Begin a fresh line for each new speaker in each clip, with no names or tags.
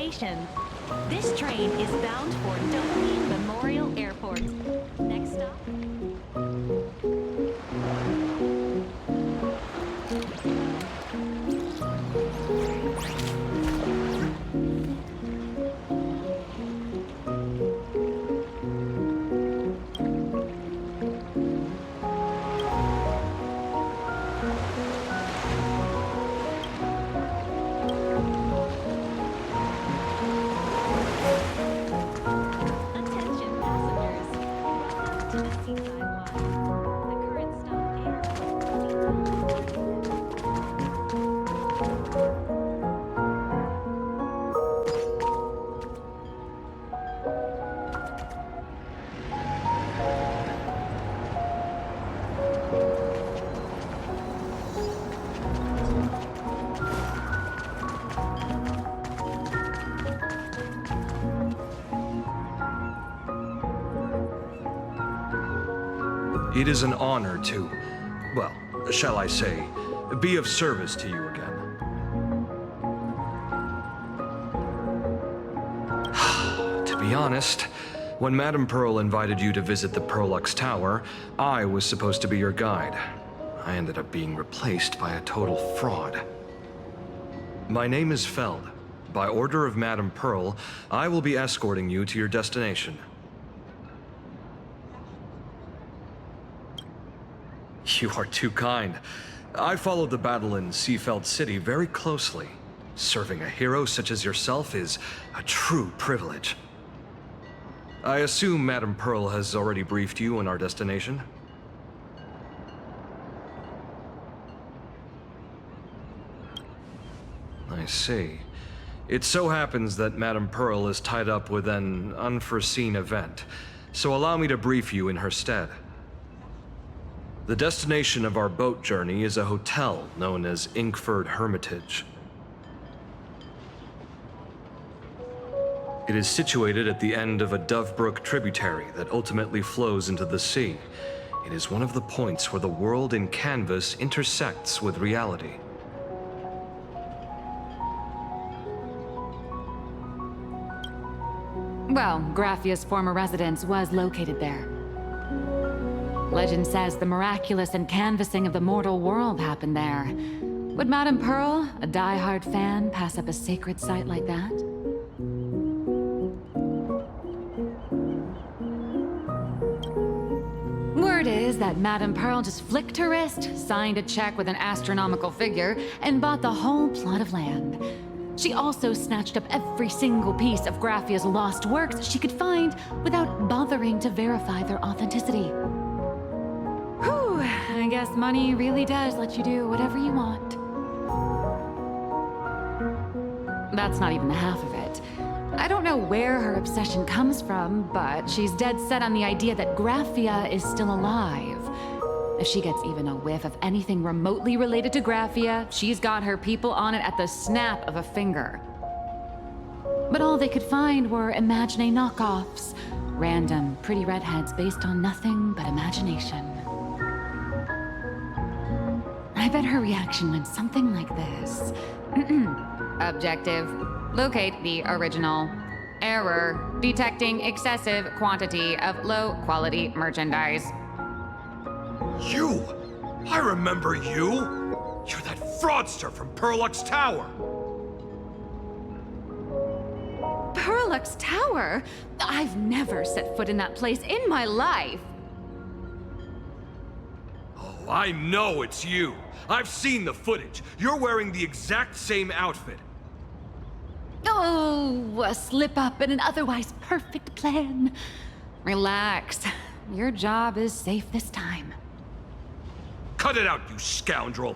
destination. This train is bound for Dopamine Memorial Airport. Next stop.
It is an honor to, well, shall I say, be of service to you again. To be honest, when Madame Pearl invited you to visit the Prolux Tower, I was supposed to be your guide. I ended up being replaced by a total fraud. My name is Feld. By order of Madame Pearl, I will be escorting you to your destination. You are too kind. I followed the battle in Seafeld City very closely. Serving a hero such as yourself is a true privilege. I assume Madame Pearl has already briefed you on our destination? I see. It so happens that Madame Pearl is tied up with an unforeseen event, so allow me to brief you in her stead. The destination of our boat journey is a hotel known as Inkford Hermitage. It is situated at the end of a Dovebrook tributary that ultimately flows into the sea. It is one of the points where the world in canvas intersects with reality.
Well, Graffia's former residence was located there. Legend says the miraculous encanvassing of the mortal world happened there. Would Madame Pearl, a die-hard fan, pass up a sacred site like that? Word is that Madame Pearl just flicked her wrist, signed a check with an astronomical figure, and bought the whole plot of land. She also snatched up every single piece of Graffia's lost works she could find without bothering to verify their authenticity. Whew, I guess money really does let you do whatever you want. That's not even the half of it. I don't know where her obsession comes from, but she's dead set on the idea that Graffia is still alive. If she gets even a whiff of anything remotely related to Graffia, she's got her people on it at the snap of a finger. But all they could find were Imagine knockoffs. Random, pretty redheads based on nothing but imagination. I bet her reaction went something like this. Objective. Locate the original. Error. Detecting excessive quantity of low-quality merchandise.
You! I remember you! You're that fraudster from Prolux Tower!
Prolux Tower? I've never set foot in that place in my life!
Oh, I know it's you! I've seen the footage. You're wearing the exact same outfit.
Oh, a slip-up in an otherwise perfect plan. Relax. Your job is safe this time.
Cut it out, you scoundrel!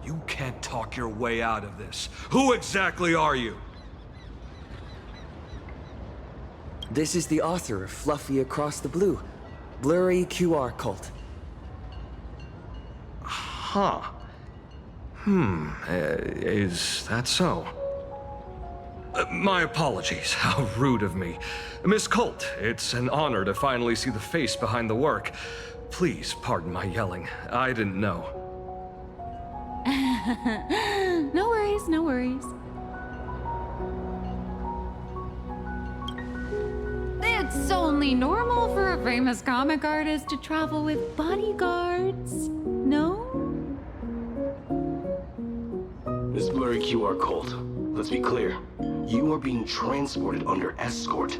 You can't talk your way out of this. Who exactly are you?
This is the author of Fluffy Across the Blue, Blurry QR Cult.
Huh. Is that so? My apologies. How rude of me. Miss Colt, it's an honor to finally see the face behind the work. Please pardon my yelling. I didn't know.
No worries, no worries. It's only normal for a famous comic artist to travel with bodyguards, no?
This blurry QR code. Let's be clear. You are being transported under escort.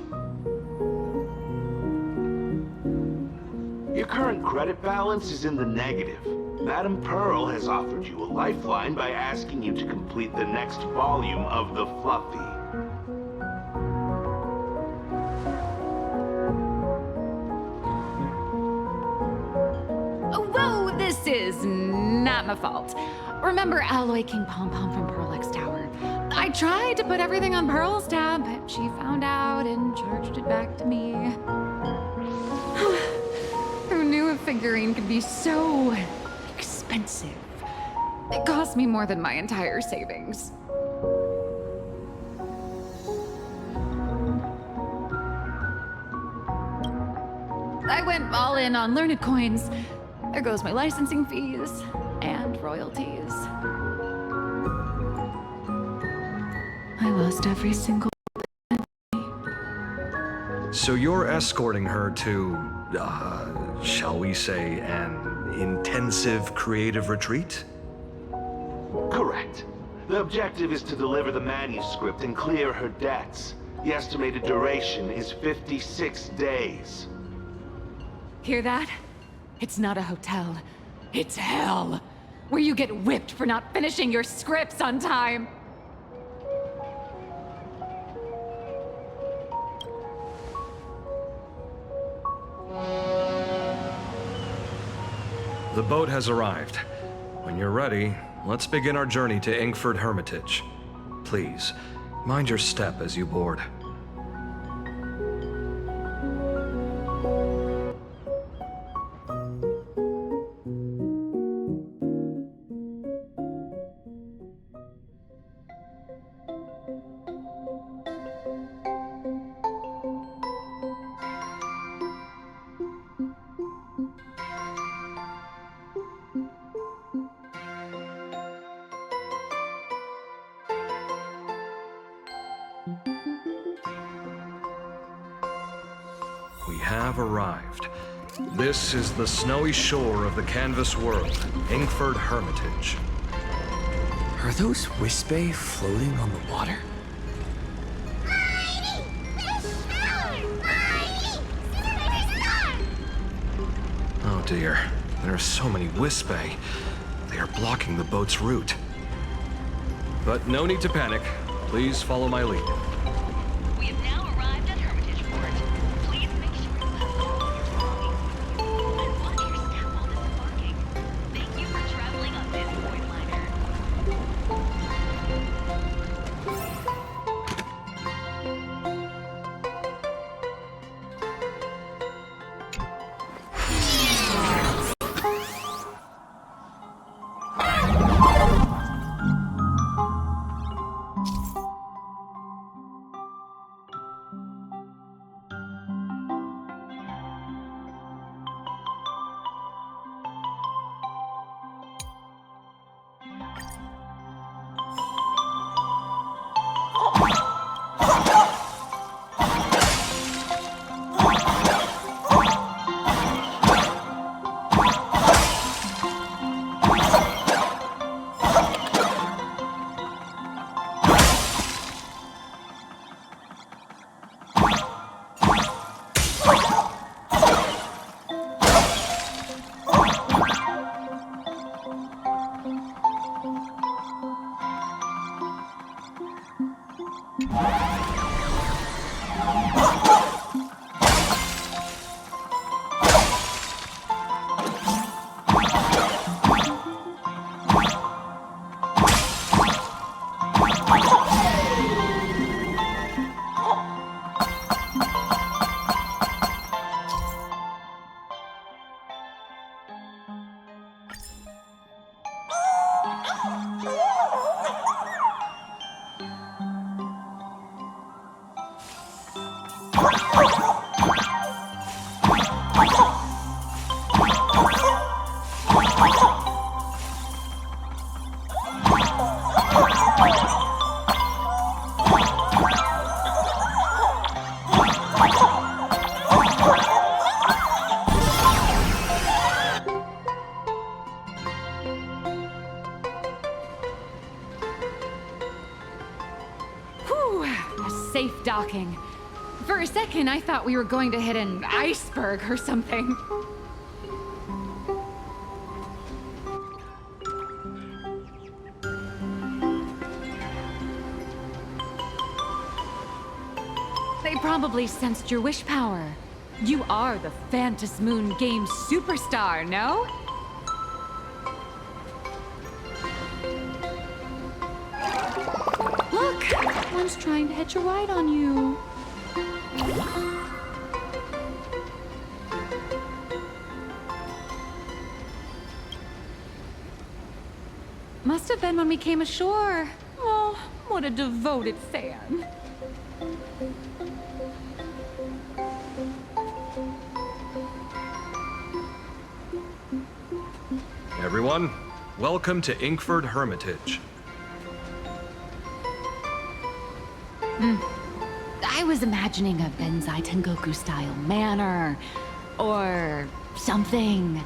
Your current credit balance is in the negative. Madame Pearl has offered you a lifeline by asking you to complete the next volume of the Fluffy.
Whoa, this is not my fault. Remember Alloy King Pom Pom from Pearlix Tower? I tried to put everything on Pearl's tab, but she found out and charged it back to me. Who knew a figurine could be so expensive? It cost me more than my entire savings. I went all in on learned coins. There goes my licensing fees and royalties. I lost every single.
So you're escorting her to, shall we say, an intensive creative retreat?
Correct. The objective is to deliver the manuscript and clear her debts. The estimated duration is 56 days.
Hear that? It's not a hotel. It's hell. Where you get whipped for not finishing your scripts on time.
The boat has arrived. When you're ready, let's begin our journey to Inkford Hermitage. Please, mind your step as you board. We have arrived. This is the snowy shore of the canvas world, Inkford Hermitage.
Are those Wispe floating on the water?
Oh dear, there are so many Wispe. They are blocking the boat's route. But no need to panic. Please follow my lead.
We have now arrived at Hermitage Port. Please make sure to pass all your belongings. And watch your step while disembarking. Thank you for traveling on this void liner.
shocking. For a second, I thought we were going to hit an iceberg or something. They probably sensed your wish power. You are the Phantas Moon game superstar, no? Look! One's trying to hitch a ride on you. Must have been when we came ashore. Oh, what a devoted fan.
Everyone, welcome to Inkford Hermitage.
I was imagining a Benzai Tengoku style manor or something.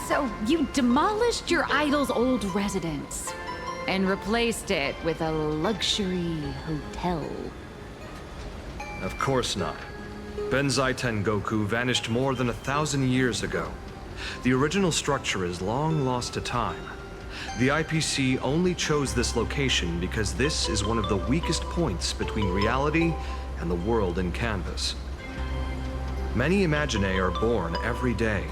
So you demolished your idol's old residence and replaced it with a luxury hotel.
Of course not. Benzai Tengoku vanished more than 1,000 years ago. The original structure is long lost to time. The IPC only chose this location because this is one of the weakest points between reality and the world in canvas. Many Imaginae are born every day,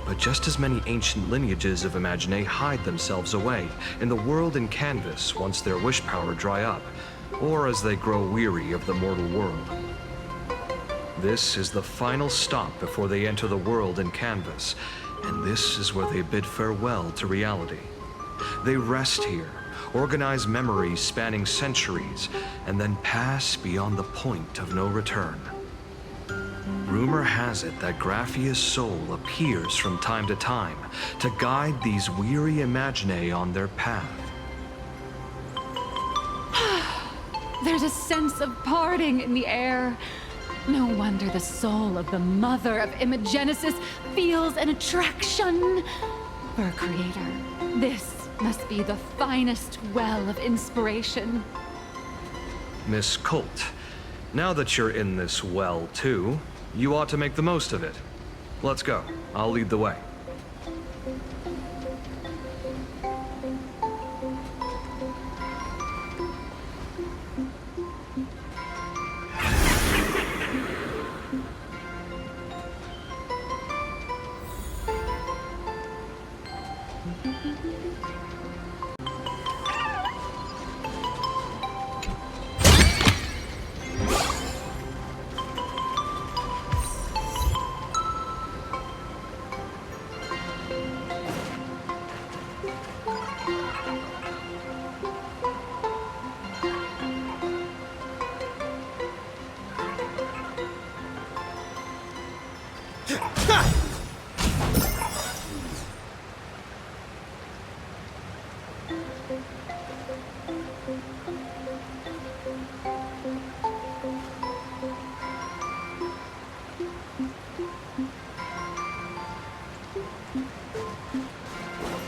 but just as many ancient lineages of Imaginae hide themselves away in the world in canvas once their wish power dry up, or as they grow weary of the mortal world. This is the final stop before they enter the world in canvas, and this is where they bid farewell to reality. They rest here, organize memories spanning centuries, and then pass beyond the point of no return. Rumor has it that Graphia's soul appears from time to time to guide these weary Imaginae on their path.
There's a sense of parting in the air. No wonder the soul of the mother of Imagenesis feels an attraction for a creator. This must be the finest well of inspiration.
Miss Colt, now that you're in this well too, you ought to make the most of it. Let's go. I'll lead the way.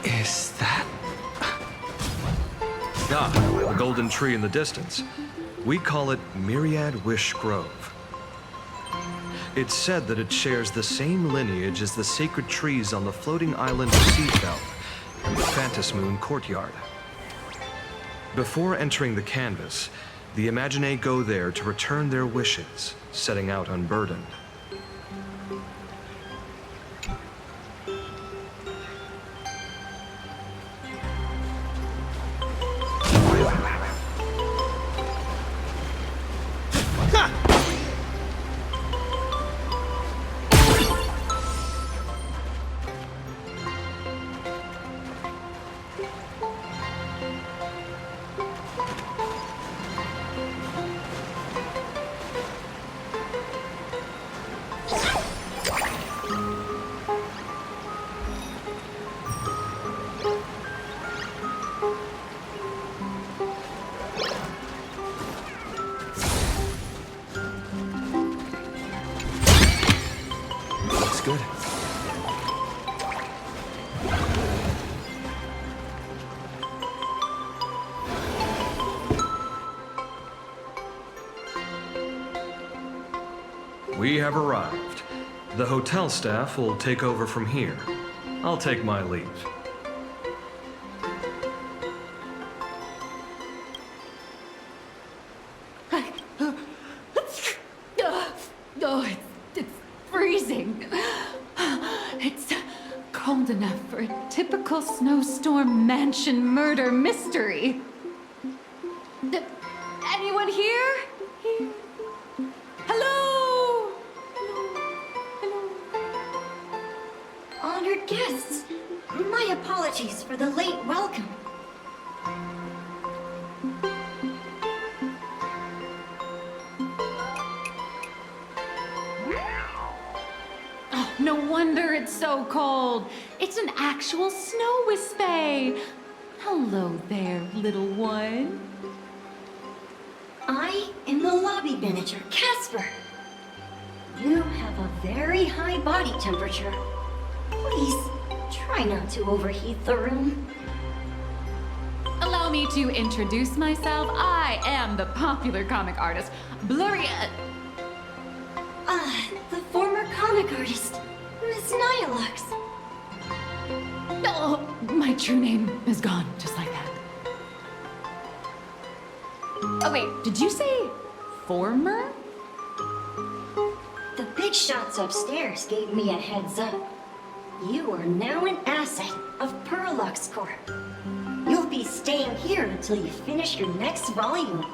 Is that...
Ah, the golden tree in the distance. We call it Myriad Wish Grove. It's said that it shares the same lineage as the sacred trees on the floating island of Seafell and the Phantas Moon courtyard. Before entering the canvas, the Imaginae go there to return their wishes, setting out unburdened.
Looks good.
we have arrived. The hotel staff will take over from here. I'll take my leave.
Oh, it's freezing. It's cold enough for a typical snowstorm mansion murder mystery. Anyone here? Hello?
Honored guests, my apologies for the late welcome.
Oh, no wonder it's so cold. It's an actual snow wispy. Hello there, little one.
I am the lobby manager, Casper. You have a very high body temperature. Please, try not to overheat the room.
Allow me to introduce myself. I am the popular comic artist, Blurry...
The former comic artist, Miss Nihilux.
Oh, my true name is gone, just like that. Oh wait, did you say former?
The big shots upstairs gave me a heads up. You are now an asset of Perlux Corp. You'll be staying here until you finish your next volume.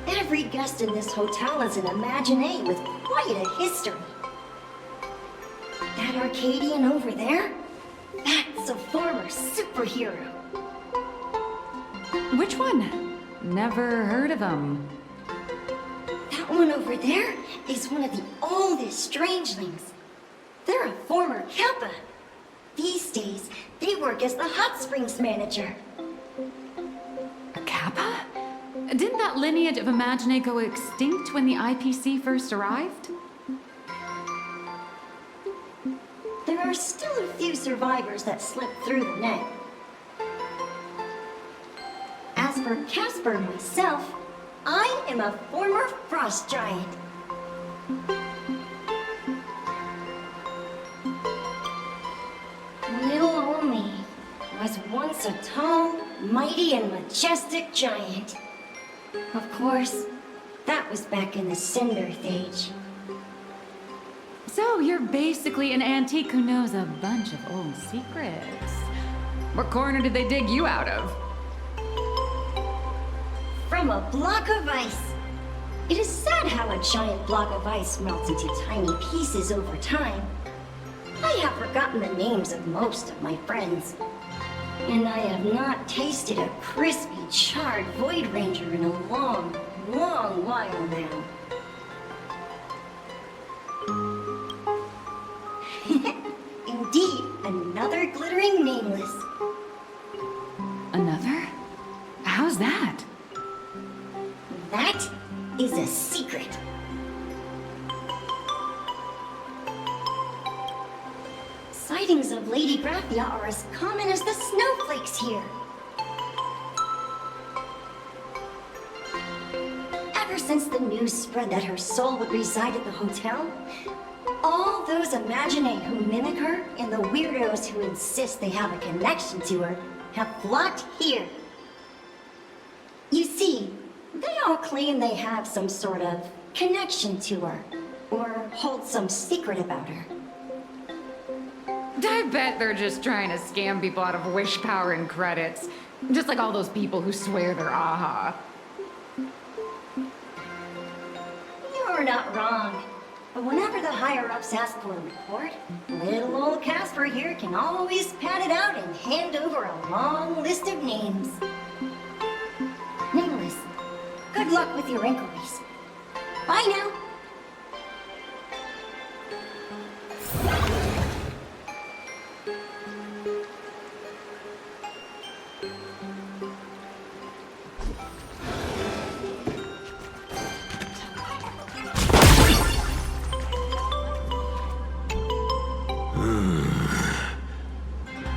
Every guest in this hotel is an Imaginee with quite a history. That Arcadian over there? That's a former superhero.
Which one? Never heard of him.
That one over there is one of the oldest strangelings. They're a former Kappa. These days, they work as the hot springs manager.
A Kappa? Didn't that lineage of Imaginee go extinct when the IPC first arrived?
There are still a few survivors that slipped through the net. As for Casper myself, I am a former frost giant. Little old me was once a tall, mighty, and majestic giant. Of course, that was back in the Cinder Age.
So you're basically an antique who knows a bunch of old secrets. What corner did they dig you out of?
From a block of ice. It is sad how a giant block of ice melts into tiny pieces over time. I have forgotten the names of most of my friends. And I have not tasted a crispy, charred Void Ranger in a long, long while now. Indeed, another glittering nameless.
Another? How's that?
That is a secret. Sightings of Lady Graphia are as common as the snowflakes here. Ever since the news spread that her soul would reside at the hotel, all those Imaginee who mimic her and the weirdos who insist they have a connection to her have flocked here. You see, they all claim they have some sort of connection to her, or hold some secret about her.
I bet they're just trying to scam people out of wish power and credits. Just like all those people who swear they're AHA.
You're not wrong. But whenever the higher-ups ask for a report, little old Casper here can always pad it out and hand over a long list of names. Nameless, good luck with your inquiries. Bye now.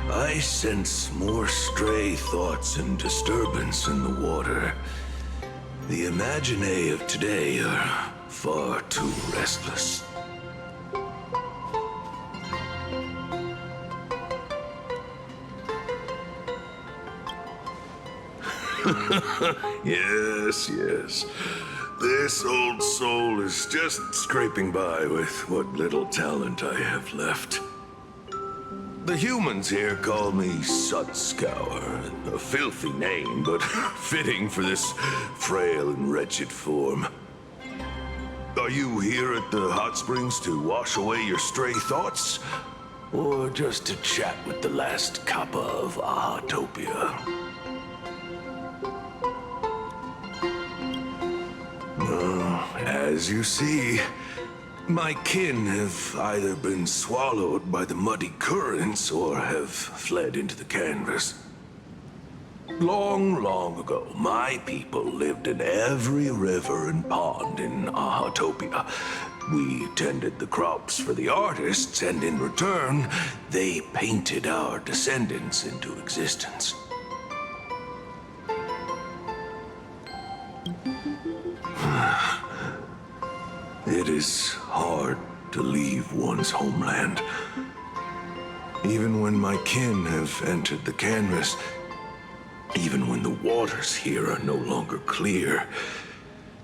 I sense more stray thoughts and disturbance in the water. The Imaginae of today are far too restless. Yes, yes. This old soul is just scraping by with what little talent I have left. The humans here call me Sutscour, a filthy name, but fitting for this frail and wretched form. Are you here at the hot springs to wash away your stray thoughts? Or just to chat with the last kappa of Ahatopia? As you see, my kin have either been swallowed by the muddy currents or have fled into the canvas. Long, long ago, my people lived in every river and pond in Ahatopia. We tended the crops for the artists, and in return, they painted our descendants into existence. It is hard to leave one's homeland. Even when my kin have entered the canvas, even when the waters here are no longer clear,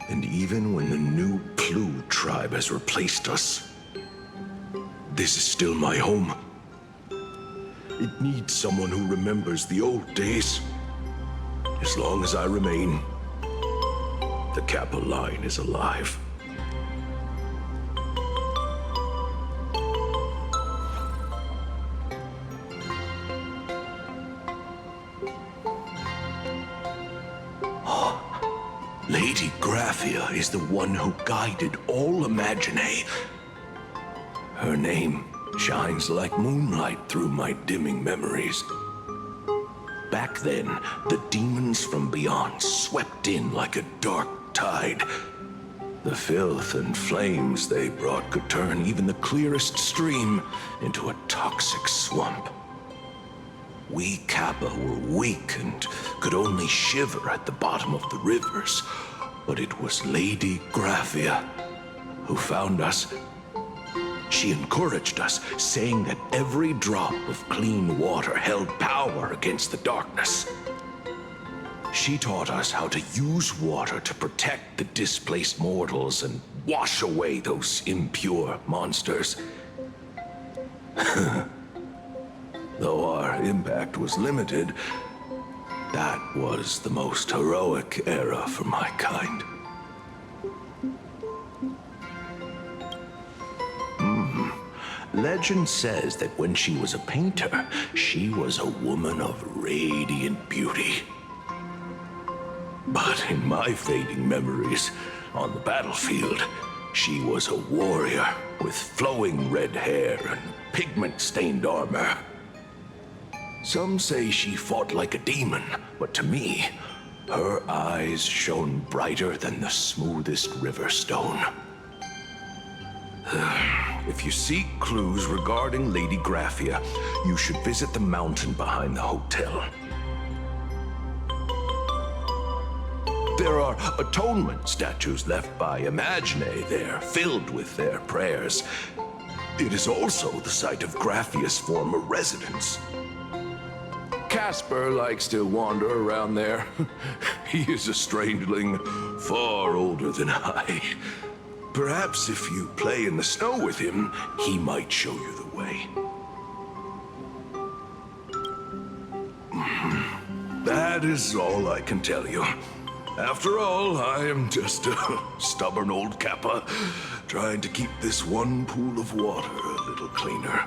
and even when the new Plu tribe has replaced us, this is still my home. It needs someone who remembers the old days. As long as I remain, the Kappa line is alive. Lady Graphia is the one who guided all Imaginae. Her name shines like moonlight through my dimming memories. Back then, the demons from beyond swept in like a dark tide. The filth and flames they brought could turn even the clearest stream into a toxic swamp. We Kappa were weak and could only shiver at the bottom of the rivers, but it was Lady Graphia who found us. She encouraged us, saying that every drop of clean water held power against the darkness. She taught us how to use water to protect the displaced mortals and wash away those impure monsters. Though our impact was limited, that was the most heroic era for my kind. Legend says that when she was a painter, she was a woman of radiant beauty. But in my fading memories, on the battlefield, she was a warrior with flowing red hair and pigment-stained armor. Some say she fought like a demon, but to me, her eyes shone brighter than the smoothest river stone. If you seek clues regarding Lady Graphia, you should visit the mountain behind the hotel. There are atonement statues left by Imaginae there, filled with their prayers. It is also the site of Graphia's former residence. Casper likes to wander around there. He is a strangeling far older than I. Perhaps if you play in the snow with him, he might show you the way. That is all I can tell you. After all, I am just a stubborn old Kappa, trying to keep this one pool of water a little cleaner.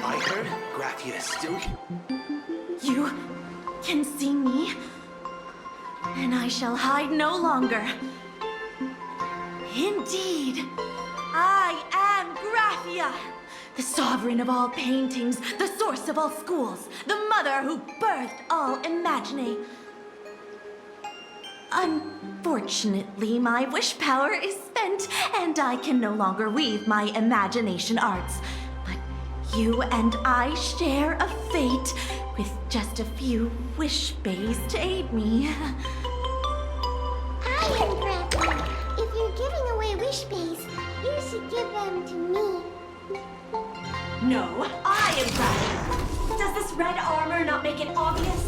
I heard Graphia is still here.
You can see me, and I shall hide no longer. Indeed, I am Graphia, the sovereign of all paintings, the source of all schools, the mother who birthed all Imaginae. Unfortunately, my wish power is spent, and I can no longer weave my imagination arts. But you and I share a fate, with just a few wish bays to aid me.
I am Grappler. If you're giving away wish bays, you should give them to me.
No, I am Grappler. Does this red armor not make it obvious?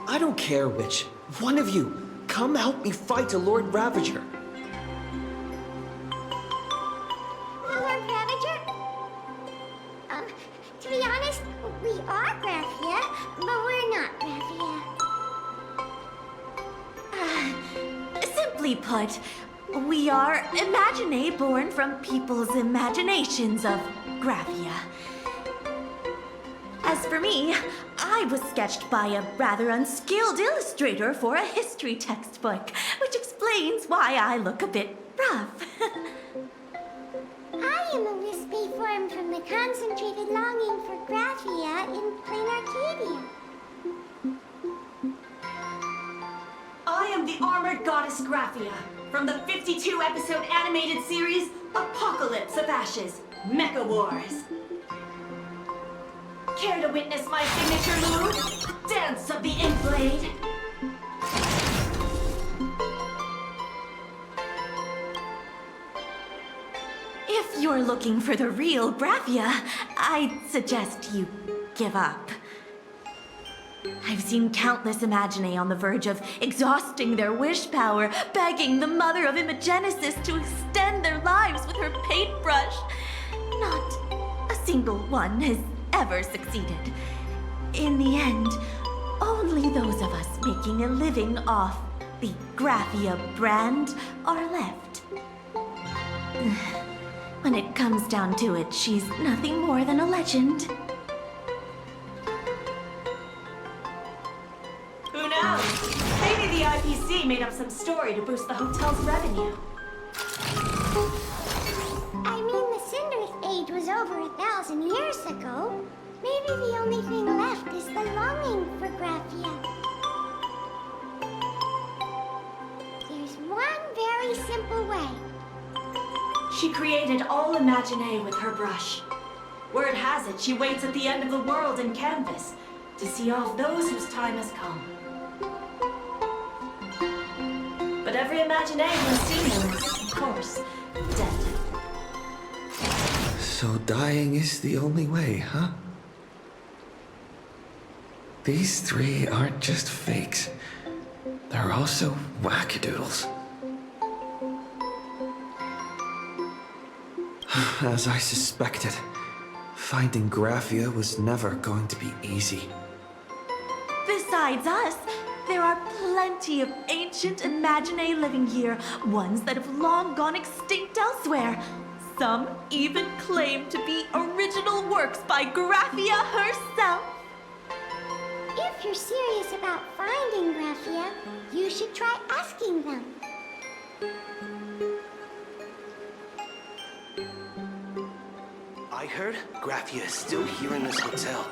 I don't care which. One of you, come help me fight a Lord Ravager.
Lord Ravager? To be honest, we are Graphia, but we're not Graphia.
Simply put, we are Imaginae born from people's imaginations of Graphia. As for me, I was sketched by a rather unskilled illustrator for a history textbook, which explains why I look a bit rough.
I am a wispy form from the concentrated longing for Graphia in plain Arcadia.
I am the armored goddess Graphia from the 52-episode animated series Apocalypse of Ashes, Mecha Wars. Care to witness my signature move? Dance of the Inkblade. If you're looking for the real Graphia, I'd suggest you give up. I've seen countless Imaginae on the verge of exhausting their wish power, begging the mother of Imagenesis to extend their lives with her paintbrush. Not a single one has ever succeeded. In the end, only those of us making a living off the Graphia brand are left. When it comes down to it, she's nothing more than a legend. Who knows? Maybe the IPC made up some story to boost the hotel's revenue.
I mean, the Cinder's age was over 1,000 years ago. Maybe the only thing left is the longing for Graphia. There's one very simple way.
She created all Imaginae with her brush. Word has it, she waits at the end of the world in canvas to see off those whose time has come. But every Imaginae who has seen her is, of course, dead.
So dying is the only way, huh? These three aren't just fakes. They're also wackadoodles. As I suspected, finding Graphia was never going to be easy.
Besides us, there are plenty of ancient Imaginae living here, ones that have long gone extinct elsewhere. Some even claim to be original works by Graphia herself.
If you're serious about finding Graphia, you should try asking them.
I heard Graphia is still here in this hotel.